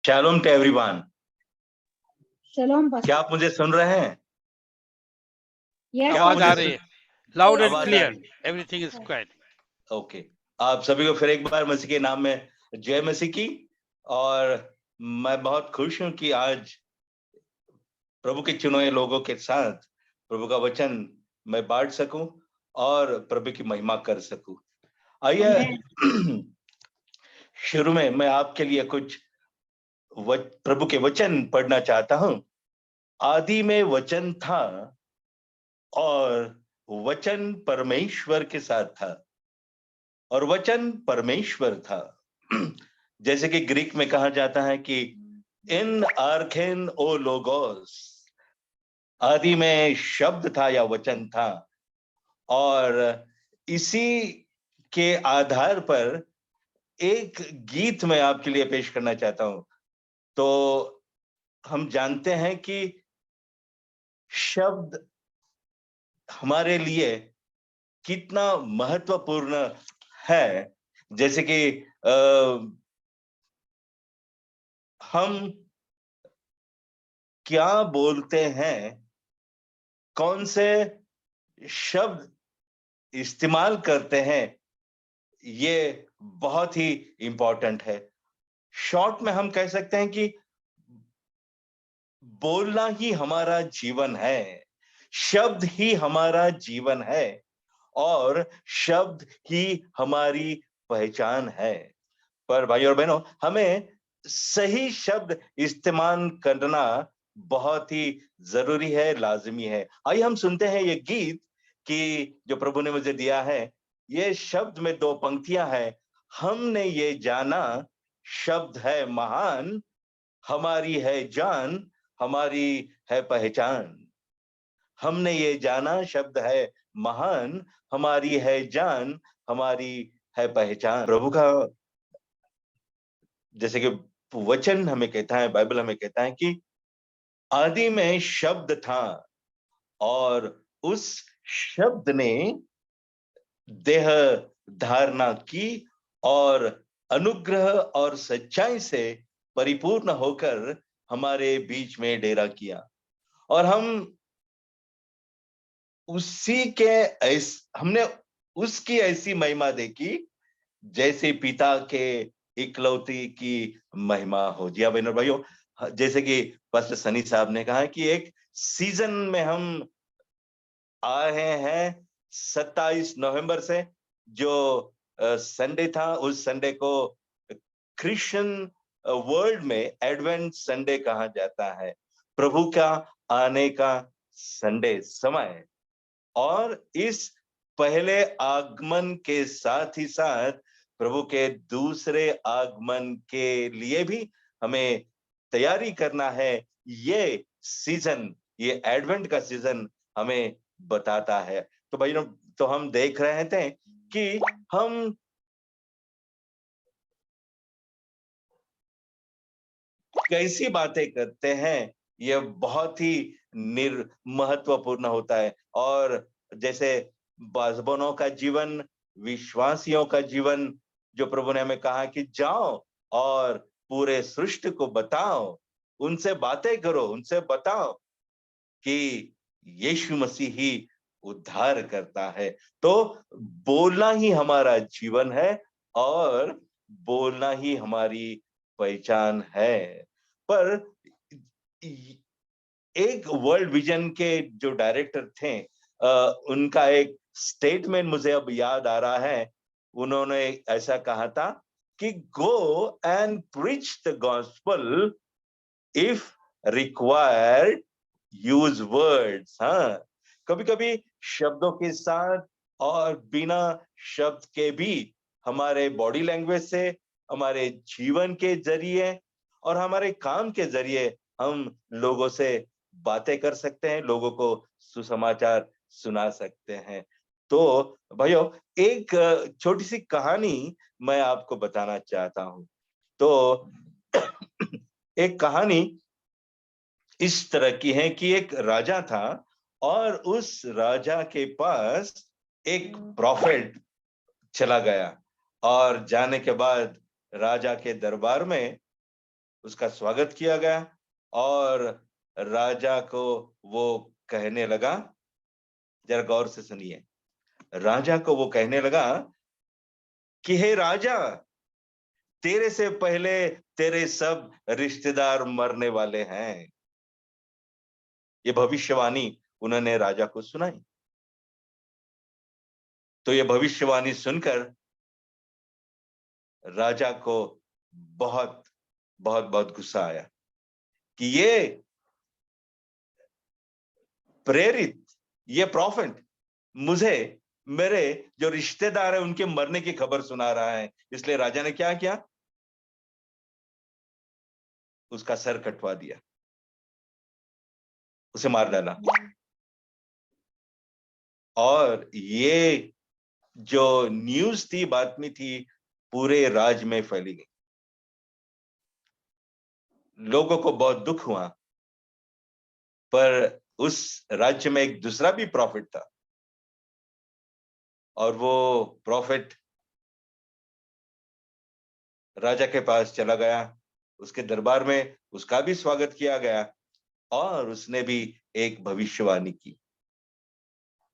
शैलोम to everyone. शलोम क्या pastor. आप मुझे सुन रहे हैं? यस आवाज आ पास्टर। रही है, लाउड एंड आवाज आ क्लियर, रही है? Everything is quite. ओके। आप सभी को फिर एक बार मसीह के नाम में जय मसीह की। और मैं बहुत खुश हूं कि आज प्रभु के चुने हुए लोगों के साथ प्रभु का वचन मैं बांट सकूं और प्रभु की महिमा कर सकूं। आइए शुरू में मैं आपके लिए कुछ प्रभु के वचन पढ़ना चाहता हूं। आदि में वचन था और वचन परमेश्वर के साथ था और वचन परमेश्वर था। जैसे कि ग्रीक में कहा जाता है कि इन आर्खेन ओ लोगोस, आदि में शब्द था या वचन था। और इसी के आधार पर एक गीत मैं आपके लिए पेश करना चाहता हूं। तो हम जानते हैं कि शब्द हमारे लिए कितना महत्वपूर्ण है। जैसे कि हम क्या बोलते हैं, कौन से शब्द इस्तेमाल करते हैं, ये बहुत ही इंपॉर्टेंट है। शॉर्ट में हम कह सकते हैं कि बोलना ही हमारा जीवन है, शब्द ही हमारा जीवन है और शब्द ही हमारी पहचान है। पर भाई और बहनों, हमें सही शब्द इस्तेमाल करना बहुत ही जरूरी है, लाजमी है। आइए हम सुनते हैं ये गीत कि जो प्रभु ने मुझे दिया है। ये शब्द में दो पंक्तियां हैं। हमने ये जाना शब्द है महान, हमारी है जान, हमारी है पहचान। हमने ये जाना शब्द है महान, हमारी है जान, हमारी है पहचान। प्रभु का जैसे कि वचन हमें कहता है, बाइबल हमें कहता है कि आदि में शब्द था और उस शब्द ने देह धारणा की और अनुग्रह और सच्चाई से परिपूर्ण होकर हमारे बीच में डेरा किया। और हमने उसकी ऐसी महिमा देखी जैसे पिता के इकलौती की महिमा हो। जी हाँ बहनों और भाइयों, जैसे कि पास्टर सनी साहब ने कहा कि एक सीजन में हम आए हैं 27 नवंबर से, जो संडे था। उस संडे को क्रिश्चियन वर्ल्ड में एडवेंट संडे कहा जाता है, प्रभु का आने का संडे समय। और इस पहले आगमन के साथ ही साथ प्रभु के दूसरे आगमन के लिए भी हमें तैयारी करना है। ये सीजन, ये एडवेंट का सीजन हमें बताता है। तो भाइयों, तो हम देख रहे थे कि हम कैसी बातें करते हैं, ये बहुत ही महत्वपूर्ण होता है। और जैसे बाज़बनों का जीवन, विश्वासियों का जीवन, जो प्रभु ने हमें कहा कि जाओ और पूरे सृष्टि को बताओ, उनसे बातें करो, उनसे बताओ कि यीशु मसीह ही उद्धार करता है। तो बोलना ही हमारा जीवन है और बोलना ही हमारी पहचान है। पर एक वर्ल्ड विजन के जो डायरेक्टर थे, उनका एक स्टेटमेंट मुझे अब याद आ रहा है। उन्होंने ऐसा कहा था कि go and preach the gospel, if required use words. हाँ, कभी कभी शब्दों के साथ और बिना शब्द के भी हमारे बॉडी लैंग्वेज से, हमारे जीवन के जरिए और हमारे काम के जरिए हम लोगों से बातें कर सकते हैं, लोगों को सुसमाचार सुना सकते हैं। तो भाइयों, एक छोटी सी कहानी मैं आपको बताना चाहता हूं। तो एक कहानी इस तरह की है कि एक राजा था और उस राजा के पास एक प्रॉफिट चला गया। और जाने के बाद राजा के दरबार में उसका स्वागत किया गया और राजा को वो कहने लगा, जरा गौर से सुनिए, राजा को वो कहने लगा कि हे राजा, तेरे से पहले तेरे सब रिश्तेदार मरने वाले हैं। ये भविष्यवाणी उन्होंने राजा को सुनाई। तो ये भविष्यवाणी सुनकर राजा को बहुत बहुत बहुत गुस्सा आया कि ये प्रेरित, ये प्रॉफिट मुझे मेरे जो रिश्तेदार है उनके मरने की खबर सुना रहा है। इसलिए राजा ने क्या किया, उसका सर कटवा दिया, उसे मार डाला। और ये जो न्यूज थी, बातमी थी, पूरे राज्य में फैली गई। लोगों को बहुत दुख हुआ, पर उस राज्य में एक दूसरा भी प्रॉफिट था और वो प्रॉफिट राजा के पास चला गया, उसके दरबार में उसका भी स्वागत किया गया और उसने भी एक भविष्यवाणी की।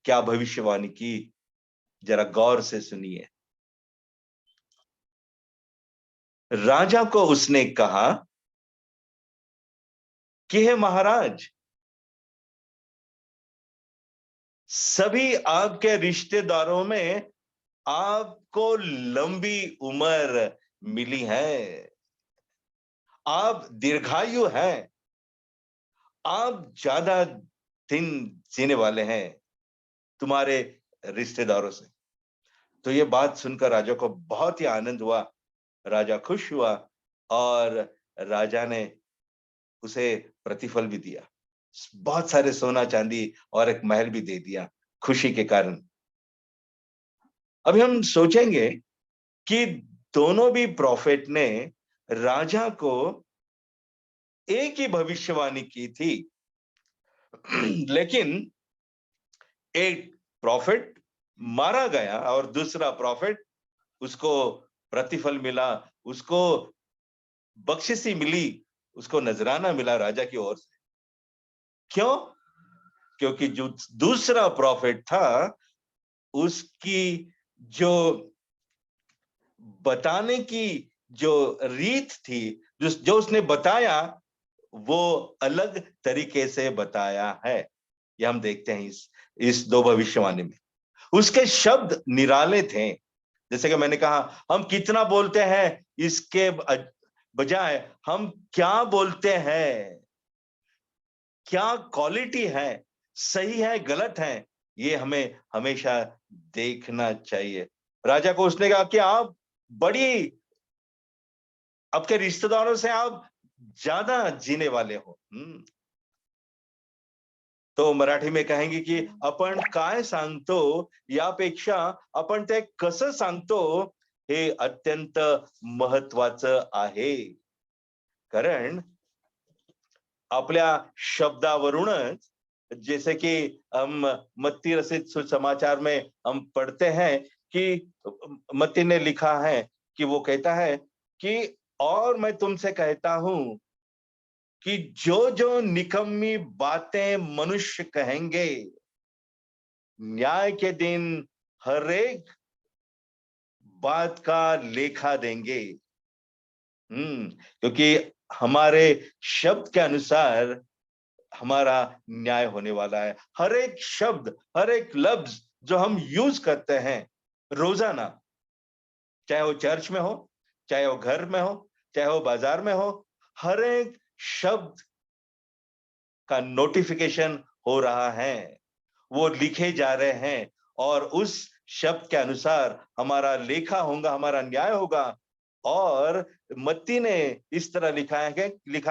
क्या भविष्यवाणी की, जरा गौर से सुनिए। राजा को उसने कहा कि हे महाराज, सभी आपके रिश्तेदारों में आपको लंबी उम्र मिली है, आप दीर्घायु हैं, आप ज्यादा दिन जीने वाले हैं तुम्हारे रिश्तेदारों से। तो ये बात सुनकर राजा को बहुत ही आनंद हुआ, राजा खुश हुआ और राजा ने उसे प्रतिफल भी दिया, बहुत सारे सोना चांदी और एक महल भी दे दिया खुशी के कारण। अभी हम सोचेंगे कि दोनों भी प्रॉफिट ने राजा को एक ही भविष्यवाणी की थी, लेकिन एक प्रॉफिट मारा गया और दूसरा प्रॉफिट, उसको प्रतिफल मिला, उसको बख्शिशी मिली, उसको नजराना मिला राजा की ओर से। क्यों? क्योंकि जो दूसरा प्रॉफिट था, उसकी जो बताने की जो रीत थी, जो उसने बताया, वो अलग तरीके से बताया है। ये हम देखते हैं इस दो भविष्यवाणी में। उसके शब्द निराले थे। जैसे कि मैंने कहा, हम कितना बोलते हैं इसके बजाय हम क्या बोलते हैं, क्या क्वालिटी है, सही है गलत है, ये हमें हमेशा देखना चाहिए। राजा को उसने कहा कि आप बड़ी, आपके रिश्तेदारों से आप ज्यादा जीने वाले हो। तो मराठी में कहेंगे कि आपण काय सांगतो यापेक्षा आपण ते कसं सांगतो हे अत्यंत महत्वाचं आहे। कारण आपल्या शब्दावरूनच, जैसे कि हम मत्ती रचित सुसमाचार में हम पढ़ते हैं कि मत्ती ने लिखा है कि वो कहता है कि और मैं तुमसे कहता हूं कि जो जो निकम्मी बातें मनुष्य कहेंगे, न्याय के दिन हर एक बात का लेखा देंगे। क्योंकि हमारे शब्द के अनुसार हमारा न्याय होने वाला है। हर एक शब्द, हर एक लफ्ज जो हम यूज करते हैं रोजाना, चाहे वो चर्च में हो, चाहे वो घर में हो, चाहे वो बाजार में हो, हर एक शब्द का नोटिफिकेशन हो रहा है, वो लिखे जा रहे हैं और उस शब्द के अनुसार हमारा लेखा होगा, हमारा न्याय होगा। और मत्ती ने इस तरह लिखा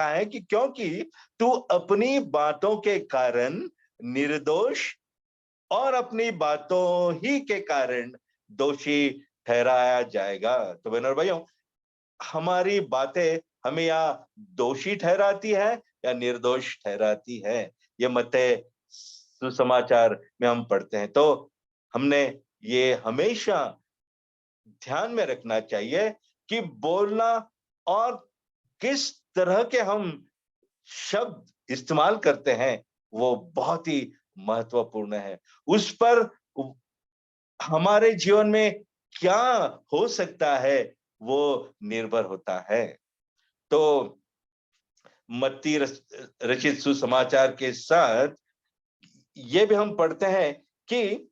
है कि क्योंकि तू अपनी बातों के कारण निर्दोष और अपनी बातों ही के कारण दोषी ठहराया जाएगा। तो बहनों और भाइयों, हमारी बातें हमें या दोषी ठहराती है या निर्दोष ठहराती है, ये मत्ती सुसमाचार में हम पढ़ते हैं। तो हमने ये हमेशा ध्यान में रखना चाहिए कि बोलना और किस तरह के हम शब्द इस्तेमाल करते हैं वो बहुत ही महत्वपूर्ण है। उस पर हमारे जीवन में क्या हो सकता है वो निर्भर होता है। तो मत्ती रचित सुसमाचार के साथ ये भी हम पढ़ते हैं कि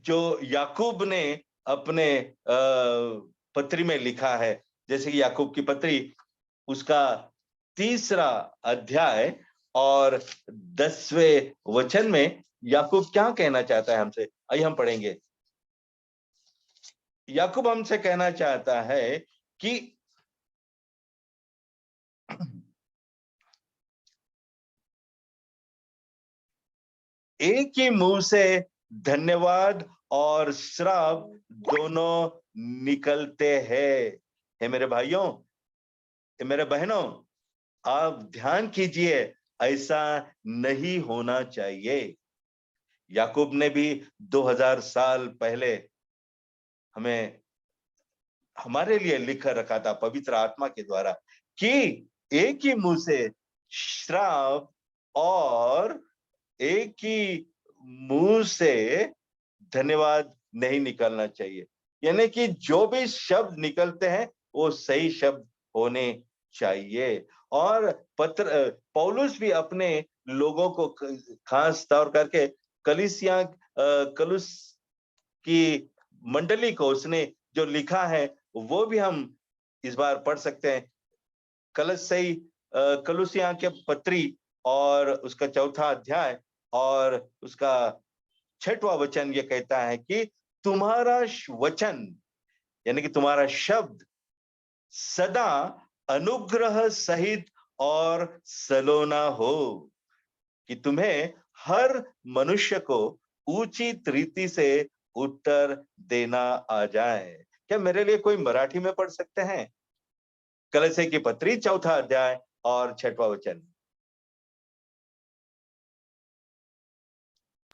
जो याकूब ने अपने पत्री में लिखा है, जैसे कि याकूब की पत्री उसका 3रा अध्याय और 10वें वचन में याकूब क्या कहना चाहता है हमसे, आइए हम पढ़ेंगे। याकूब हमसे कहना चाहता है कि एक ही मुंह से धन्यवाद और श्राप दोनों निकलते हैं। हे मेरे भाइयों, हे मेरे बहनों, आप ध्यान कीजिए, ऐसा नहीं होना चाहिए। याकूब ने भी 2000 साल पहले हमें हमारे लिए लिख रखा था पवित्र आत्मा के द्वारा कि एक ही मुंह से श्राप और एक ही मुंह से धन्यवाद नहीं निकलना चाहिए। यानी कि जो भी शब्द निकलते हैं वो सही शब्द होने चाहिए। और पौलुस भी अपने लोगों को खास तौर करके कलुस की मंडली को उसने जो लिखा है वो भी हम इस बार पढ़ सकते हैं। कलुसिया के पत्री और उसका 4था अध्याय और उसका 6वां वचन ये कहता है कि तुम्हारा वचन यानी कि तुम्हारा शब्द सदा अनुग्रह सहित और सलोना हो, कि तुम्हें हर मनुष्य को उचित रीति से उत्तर देना आ जाए। क्या मेरे लिए कोई मराठी में पढ़ सकते हैं? कलसे की पत्री 4था अध्याय और 6वां वचन।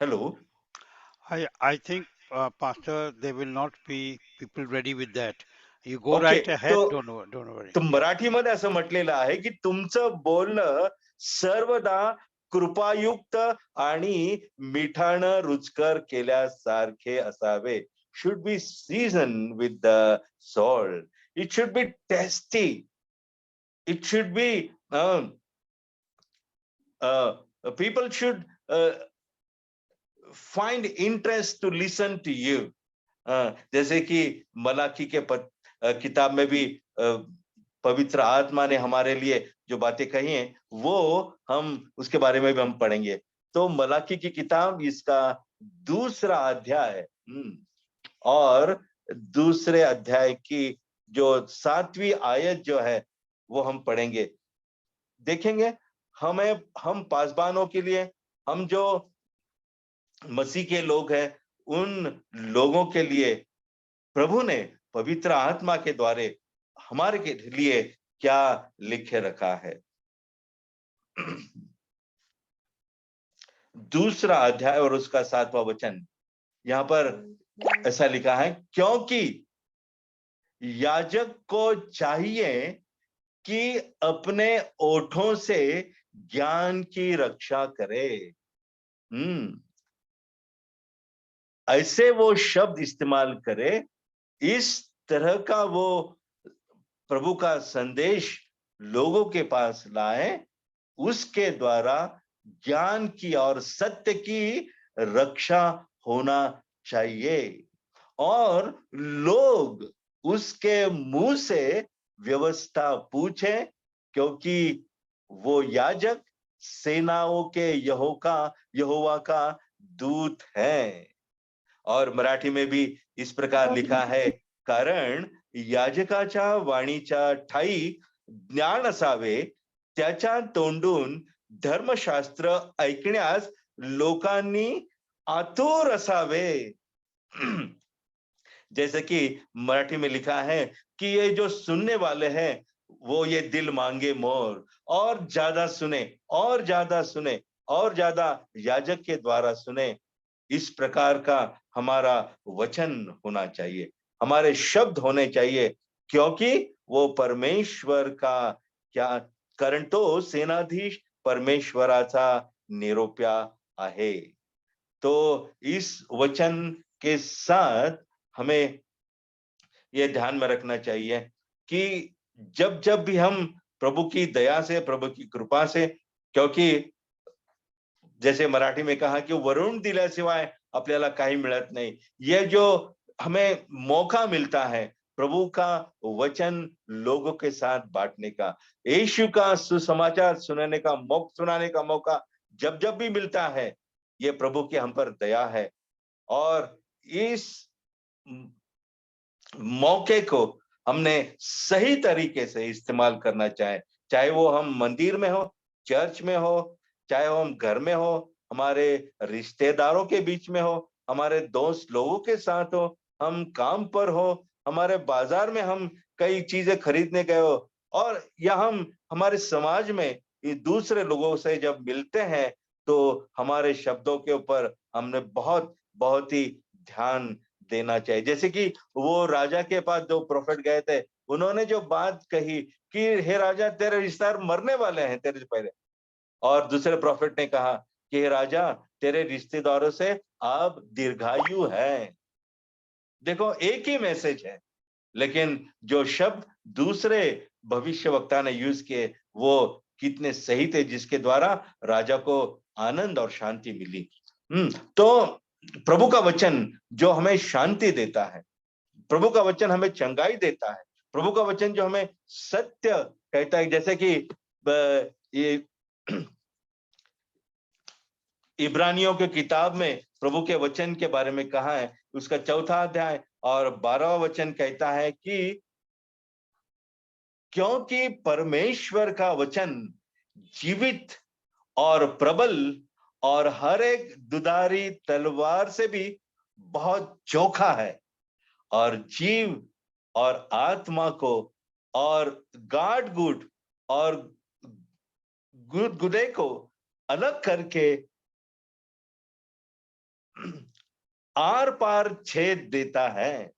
Hello. I think, Pastor, there will not be people ready with that. You go okay, right ahead. Don't worry. तो मराठीमध्ये असं म्हटलेलं आहे की तुमचं बोलणं सर्वदा कृपायुक्त आणि मिठानं रुचकर केल्यासारखे असावे. Should be seasoned with the salt. It should be tasty. It should be people should find interest to listen to you. जैसे कि मलाकी के किताब में भी पवित्र आत्मा ने हमारे लिए जो बातें कही हैं वो हम उसके बारे में भी हम पढ़ेंगे। तो मलाकी की किताब इसका 2रा अध्याय और 2रे अध्याय की जो 7वीं आयत जो है वो हम पढ़ेंगे। देखेंगे हम पासबानों के लिए, हम जो मसीह के लोग हैं उन लोगों के लिए प्रभु ने पवित्र आत्मा के द्वारा हमारे के लिए क्या लिखे रखा है। 2रा अध्याय और उसका 7वां वचन, यहां पर ऐसा लिखा है, क्योंकि याजक को चाहिए कि अपने ओठों से ज्ञान की रक्षा करे। ऐसे वो शब्द इस्तेमाल करे, इस तरह का वो प्रभु का संदेश लोगों के पास लाए, उसके द्वारा ज्ञान की और सत्य की रक्षा होना चाहिए और लोग उसके मुंह से व्यवस्था पूछे, क्योंकि वो याजक सेनाओं के यहोवा का दूत है। और मराठी में भी इस प्रकार लिखा है, कारण याजकाच्या वाणीच्या ठाई ज्ञान असावे, त्याच्या तोंडून धर्मशास्त्र ऐकण्यास लोकांनी आतुर असावे। जैसे कि मराठी में लिखा है कि ये जो सुनने वाले हैं वो ये दिल मांगे मोर, और ज्यादा सुने और ज्यादा सुने और ज्यादा याजक के द्वारा सुने। इस प्रकार का हमारा वचन होना चाहिए, हमारे शब्द होने चाहिए क्योंकि वो परमेश्वर का क्या कारण तो सेनाधीश परमेश्वराचा निरोप्या आहे. तो इस वचन के साथ हमें ये ध्यान में रखना चाहिए कि जब जब भी हम प्रभु की दया से, प्रभु की कृपा से, क्योंकि जैसे मराठी में कहा कि वरून दिल्याशिवाय आपल्याला काही मिळत नाही. ये जो हमें मौका मिलता है प्रभु का वचन लोगों के साथ बांटने का, यीशु का सुसमाचार सुनाने का मौका जब जब भी मिलता है, ये प्रभु की हम पर दया है. और इस मौके को हमने सही तरीके से इस्तेमाल करना चाहे वो हम मंदिर में हो, चर्च में हो, चाहे वो हम घर में हो, हमारे रिश्तेदारों के बीच में हो, हमारे दोस्त लोगों के साथ हो, हम काम पर हो, हमारे बाजार में हम कई चीजें खरीदने गए हो, और या हम हमारे समाज में ये दूसरे लोगों से जब मिलते हैं तो हमारे शब्दों के ऊपर हमने बहुत बहुत ही ध्यान देना चाहिए. जैसे कि वो राजा के पास जो प्रोफेट गए थे, उन्होंने जो बात कही कि हे राजा, तेरे रिश्तेदार मरने वाले हैं तेरे से पहले, और दूसरे प्रोफेट ने कहा कि हे राजा, तेरे रिश्तेदारों से अब दीर्घायु है. देखो, एक ही मैसेज है, लेकिन जो शब्द दूसरे भविष्यवक्ता ने यूज किए वो कितने सही थे, जिसके द्वारा राजा को आनंद और शांति मिली. तो प्रभु का वचन जो हमें शांति देता है, प्रभु का वचन हमें चंगाई देता है, प्रभु का वचन जो हमें सत्य कहता है, जैसे कि ये इब्रानियों के किताब में प्रभु के वचन के बारे में कहा है, उसका 4वां अध्याय और 12वां वचन कहता है कि क्योंकि परमेश्वर का वचन जीवित और प्रबल और हर एक दुधारी तलवार से भी बहुत चोखा है, और जीव और आत्मा को और गाढ़ गुट और गुदे को अलग करके आर पार छेद देता है,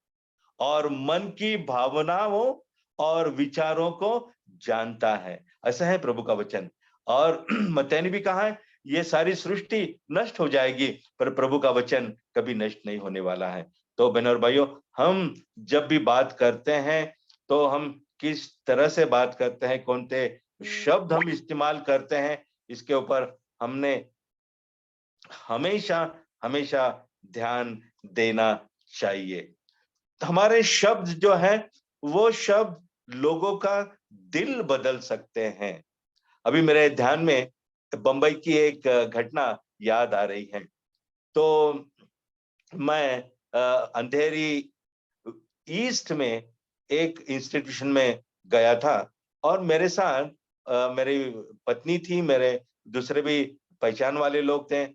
और मन की भावनाओं और विचारों को जानता है. ऐसा है प्रभु का वचन. और मत्ती ने भी कहा है, ये सारी सृष्टि नष्ट हो जाएगी पर प्रभु का वचन कभी नष्ट नहीं होने वाला है. तो बहनों और भाइयों, हम जब भी बात करते हैं तो हम किस तरह से बात करते हैं, कौन से शब्द हम इस्तेमाल करते हैं, इसके ऊपर हमने हमेशा हमेशा ध्यान देना चाहिए. हमारे शब्द जो है वो शब्द लोगों का दिल बदल सकते हैं. अभी मेरे ध्यान में बंबई की एक घटना याद आ रही है. तो मैं अंधेरी ईस्ट में एक इंस्टीट्यूशन में गया था, और मेरे साथ मेरी पत्नी थी, मेरे दूसरे भी पहचान वाले लोग थे,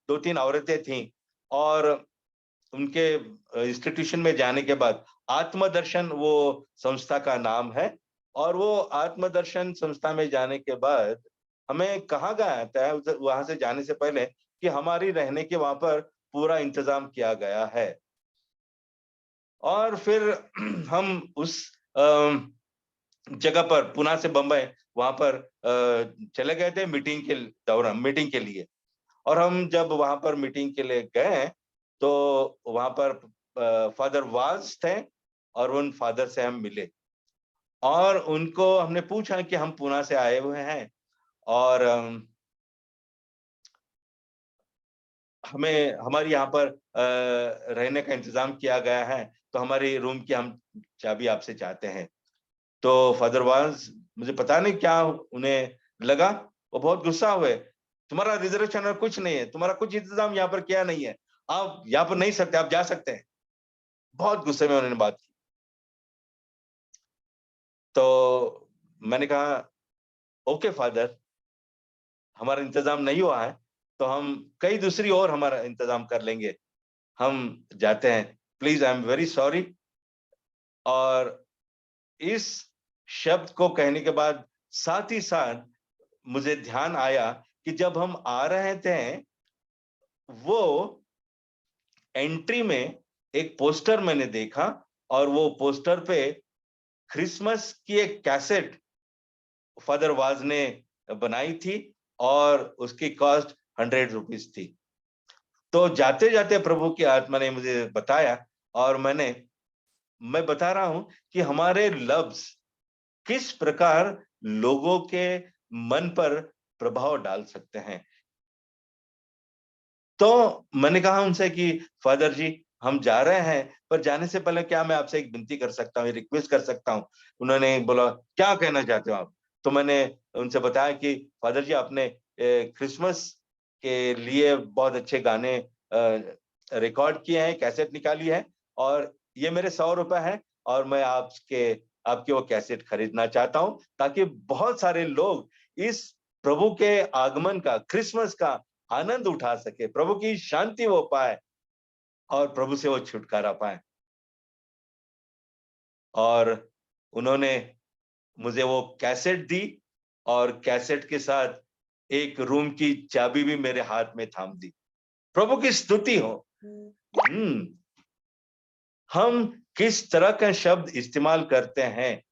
2-3 औरतें थीं, और उनके इंस्टीट्यूशन में जाने के बाद आत्मदर्शन वो संस्था का नाम है, और वो आत्मदर्शन संस्था में जाने के बाद हमें कहा गया था वहां से जाने से पहले कि हमारी रहने के वहां पर पूरा इंतजाम किया गया है. और फिर हम उस जगह पर पुणे से बंबई वहां पर चले गए थे मीटिंग के लिए. और हम जब वहां पर मीटिंग के लिए गए तो वहां पर फादर वाज थे, और उन फादर से हम मिले, और उनको हमने पूछा कि हम पुणे से आए हुए हैं और हमें हमारी यहाँ पर रहने का इंतजाम किया गया है, तो हमारी रूम की हम चाबी आपसे चाहते हैं. तो फादर वाज, मुझे पता नहीं क्या उन्हें लगा, वो बहुत गुस्सा हुए. तुम्हारा रिजर्वेशन और कुछ नहीं है, तुम्हारा कुछ इंतजाम यहाँ पर किया नहीं है, आप यहाँ पर नहीं सकते, आप जा सकते हैं. बहुत गुस्से में उन्होंने बात की. तो मैंने कहा, ओके फादर, हमारा इंतजाम नहीं हुआ है तो हम कई दूसरी और हमारा इंतजाम कर लेंगे, हम जाते हैं, please, I am very sorry. और इस शब्द को कहने के बाद साथ ही साथ मुझे ध्यान आया कि जब हम आ रहे थे, वो एंट्री में एक पोस्टर मैंने देखा, और वो पोस्टर पे क्रिसमस की एक कैसेट फादर वाज ने बनाई थी और उसकी कॉस्ट 100 रुपीज थी। तो जाते जाते प्रभु की आत्मा ने मुझे बताया और मैं बता रहा हूं कि हमारे लफ्ज किस प्रकार लोगों के मन पर प्रभाव डाल सकते हैं। तो मैंने कहा उनसे कि फादर जी, हम जा रहे हैं, पर जाने से पहले क्या मैं आपसे एक विनती कर सकता हूँ, रिक्वेस्ट कर सकता हूँ? उन्होंने बोला, क्या कहना चाहते हो आप? तो मैंने उनसे बताया कि फादर जी, आपने क्रिसमस के लिए बहुत अच्छे गाने रिकॉर्ड किए हैं, कैसेट निकाली है और ये मेरे 100 रुपए हैं और मैं आपकी वो कैसेट खरीदना चाहता हूँ ताकि बहुत सारे लोग इस प्रभु के आगमन का, क्रिसमस का आनंद उठा सके, प्रभु की शांति वो पाए और प्रभु से वो छुटकारा पाए। और उन्होंने मुझे वो कैसेट दी और कैसेट के साथ एक रूम की चाबी भी मेरे हाथ में थाम दी। प्रभु की स्तुति हो। हम किस तरह का शब्द इस्तेमाल करते हैं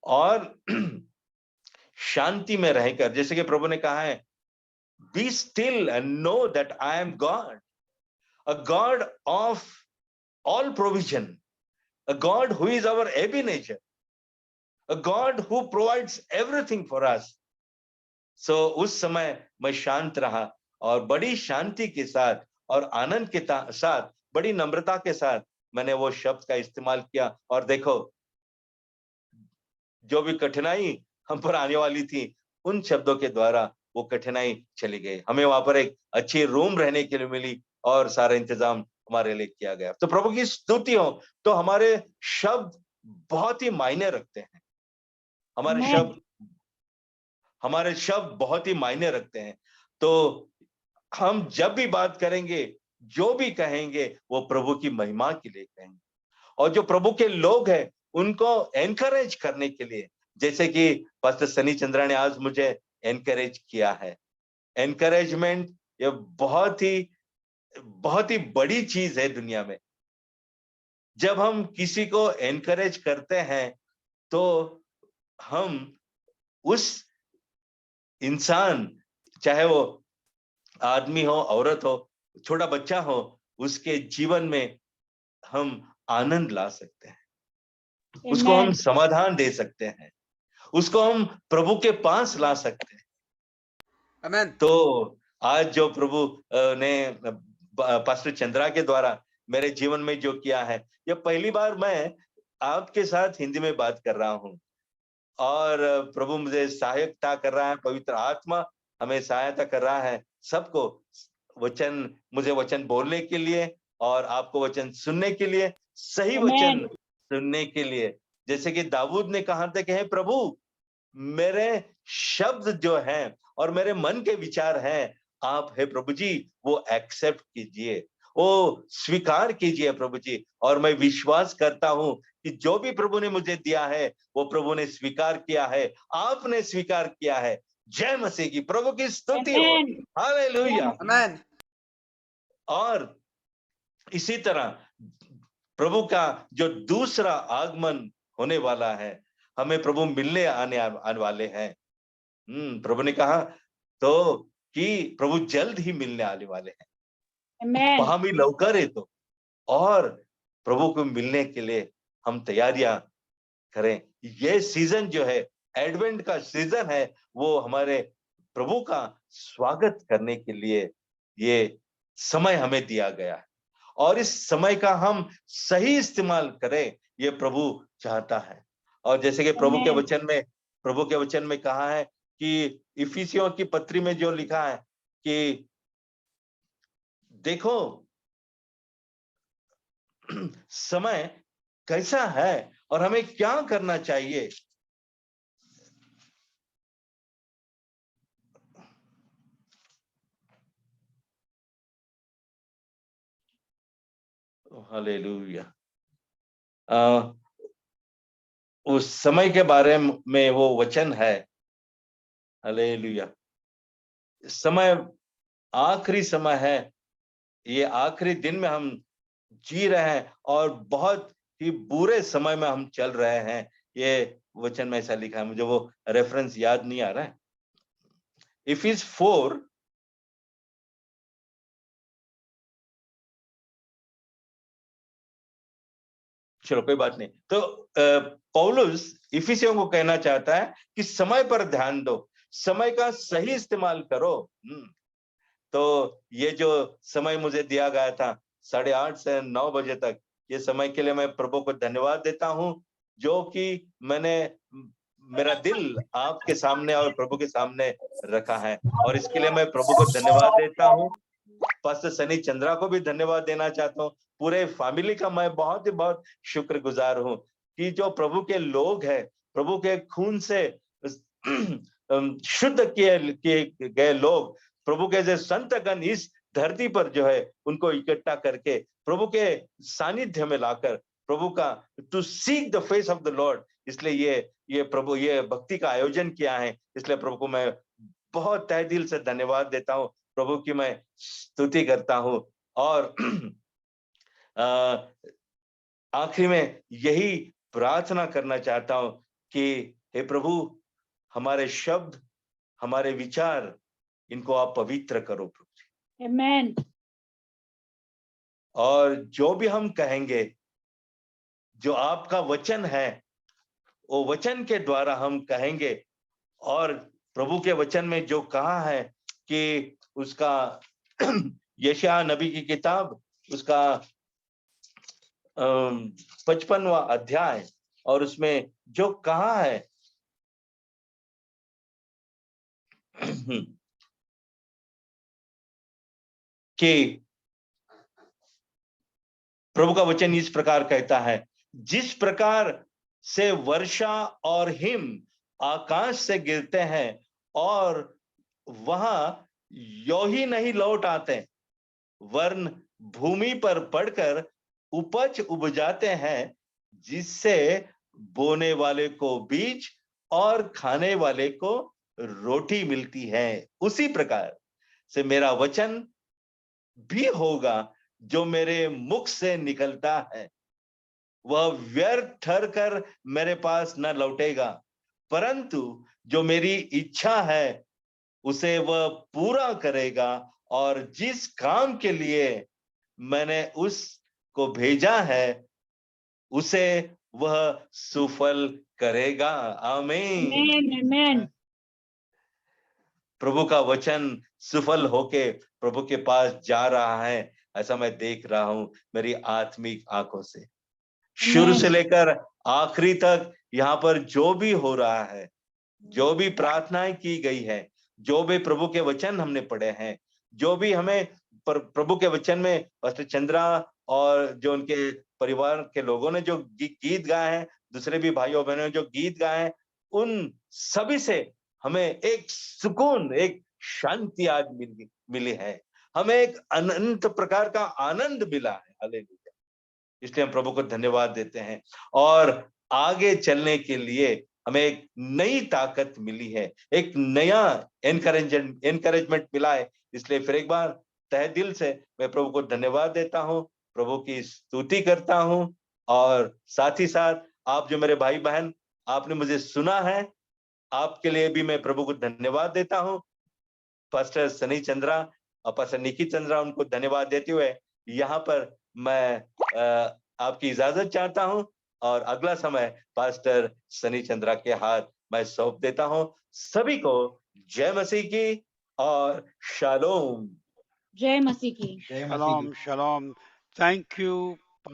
और शांति में रहकर, जैसे कि प्रभु ने कहा है, be still and know that I am God, a God of all provision, a God who is our Ebenezer, a God who provides everything for us. So उस समय मैं शांत रहा और बड़ी शांति के साथ और आनंद के साथ, बड़ी नम्रता के साथ मैंने वो शब्द का इस्तेमाल किया और देखो, जो भी कठिनाई हम पर आने वाली थी, उन शब्दों के द्वारा वो कठिनाई चली गई। हमें वहां पर एक अच्छी रूम रहने के लिए मिली और सारा इंतजाम हमारे लिए किया गया। तो प्रभु की स्तुति हो। तो हमारे शब्द बहुत ही मायने रखते हैं। Amen. हमारे शब्द बहुत ही मायने रखते हैं। तो हम जब भी बात करेंगे, जो भी कहेंगे, वो प्रभु की महिमा के लिए कहेंगे। और जो प्रभु के लोग हैं, उनको एनकरेज करने के लिए, जैसे कि पास्टर सनी चंद्रा ने आज मुझे एनकरेज किया है। एनकरेजमेंट ये बहुत ही बड़ी चीज है दुनिया में। जब हम किसी को एनकरेज करते हैं तो हम उस इंसान, चाहे वो आदमी हो, औरत हो, छोटा बच्चा हो, उसके जीवन में हम आनंद ला सकते हैं, उसको हम Amen. समाधान दे सकते हैं, उसको हम प्रभु के पास ला सकते हैं। Amen. तो आज जो प्रभु ने पास्टर चंद्रा के द्वारा मेरे जीवन में जो किया है, ये पहली बार मैं आपके साथ हिंदी में बात कर रहा हूं और प्रभु मुझे सहायता कर रहा है, पवित्र आत्मा हमें सहायता कर रहा है, सबको मुझे वचन बोलने के लिए और आपको वचन सुनने के लिए, सही वचन Amen. सुनने के लिए। जैसे कि दाऊद ने कहा था कि हे प्रभु, मेरे शब्द जो हैं और मेरे मन के विचार हैं, आप हे प्रभु जी वो एक्सेप्ट कीजिए, वो स्वीकार कीजिए प्रभु जी। और मैं विश्वास करता हूं कि जो भी प्रभु ने मुझे दिया है वो प्रभु ने स्वीकार किया है, आपने स्वीकार किया है। जय मसीह की, प्रभु की स्तुति हो। Amen. हालेलुया। Amen. और इसी तरह प्रभु का जो दूसरा आगमन होने वाला है, हमें प्रभु मिलने आने वाले हैं। प्रभु ने कहा तो कि प्रभु जल्द ही मिलने आने वाले हैं। Amen. वहां भी लवकर है तो, और प्रभु को मिलने के लिए हम तैयारियां करें। ये सीजन जो है, एडवेंट का सीजन है, वो हमारे प्रभु का स्वागत करने के लिए ये समय हमें दिया गया है और इस समय का हम सही इस्तेमाल करें, ये प्रभु चाहता है। और जैसे कि प्रभु Amen. के वचन में कहा है कि इफिसियों की पत्री में जो लिखा है कि देखो समय कैसा है और हमें क्या करना चाहिए। हालेलुया। उस समय के बारे में वो वचन है। हालेलुया। समय आखिरी समय है, ये आखिरी दिन में हम जी रहे हैं और बहुत ही बुरे समय में हम चल रहे हैं। ये वचन में ऐसा लिखा है, मुझे वो रेफरेंस याद नहीं आ रहा है। इफिस 4 चलो कोई बात नहीं। तो पौलुस इफिसियों को कहना चाहता है कि समय पर ध्यान दो, समय का सही इस्तेमाल करो। तो ये जो समय मुझे दिया गया था 8:30 से 9 बजे तक, ये समय के लिए मैं प्रभु को धन्यवाद देता हूं, जो कि मैंने मेरा दिल आपके सामने और प्रभु के सामने रखा है, और इसके लिए मैं प्रभु को धन्यवाद देता हूं। पास्टर सनी चंद्रा को भी धन्यवाद देना चाहता हूँ। पूरे फैमिली का मैं बहुत ही बहुत शुक्रगुजार हूँ कि जो प्रभु के लोग हैं, प्रभु के खून से शुद्ध किए गए लोग, प्रभु के जो संतगण इस धरती पर जो है उनको इकट्ठा करके प्रभु के सानिध्य में लाकर प्रभु का to seek the face of the Lord, इसलिए ये प्रभु ये भक्ति का आयोजन किया है। इसलिए प्रभु को मैं बहुत तहे दिल से धन्यवाद देता हूँ, प्रभु की मैं स्तुति करता हूं। और आखिरी में यही प्रार्थना करना चाहता हूं कि हे प्रभु, हमारे शब्द, हमारे विचार, इनको आप पवित्र करो प्रभु। आमेन। और जो भी हम कहेंगे, जो आपका वचन है, वो वचन के द्वारा हम कहेंगे। और प्रभु के वचन में जो कहा है कि उसका यशायाह नबी की किताब, उसका 55वां अध्याय, और उसमें जो कहा है कि प्रभु का वचन इस प्रकार कहता है, जिस प्रकार से वर्षा और हिम आकाश से गिरते हैं और वहां यो ही नहीं लौट आते, वरन भूमि पर पड़कर उपज उपजाते हैं, जिससे बोने वाले को बीज और खाने वाले को रोटी मिलती है, उसी प्रकार से मेरा वचन भी होगा जो मेरे मुख से निकलता है। वह व्यर्थ ठहर कर मेरे पास न लौटेगा, परंतु जो मेरी इच्छा है उसे वह पूरा करेगा, और जिस काम के लिए मैंने उसको भेजा है उसे वह सुफल करेगा। आमीन। आमेन। प्रभु का वचन सुफल होके प्रभु के पास जा रहा है, ऐसा मैं देख रहा हूं मेरी आत्मिक आंखों से। शुरू से लेकर आखिरी तक यहाँ पर जो भी हो रहा है, जो भी प्रार्थनाएं की गई है, जो भी प्रभु के वचन हमने पढ़े हैं, जो भी हमें प्रभु के वचन में पास्टर चंद्रा और जो उनके परिवार के लोगों ने जो गीत गाए हैं, दूसरे भी भाइयों बहनों ने जो गीत गाए हैं, उन सभी से हमें एक सुकून, एक शांति आज मिली है, हमें एक अनंत प्रकार का आनंद मिला है। हालेलुया। इसलिए हम प्रभु को धन्यवाद देते हैं, और आगे चलने के लिए हमें एक नई ताकत मिली है, एक नया एनकरेजमेंट मिला है। इसलिए फिर एक बार तहे दिल से मैं प्रभु को धन्यवाद देता हूं, प्रभु की स्तुति करता हूं, और साथ ही साथ आप जो मेरे भाई बहन आपने मुझे सुना है, आपके लिए भी मैं प्रभु को धन्यवाद देता हूं। पास्टर सनी चंद्रा और पास्टर निकी चंद्रा, उनको धन्यवाद देते हुए यहाँ पर मैं आपकी इजाजत चाहता हूं, और अगला समय पास्टर सनी चंद्रा के हाथ मैं सौंप देता हूं। सभी को जय मसीह की और शालोम। जय मसीह की। Shalom, shalom. Thank you,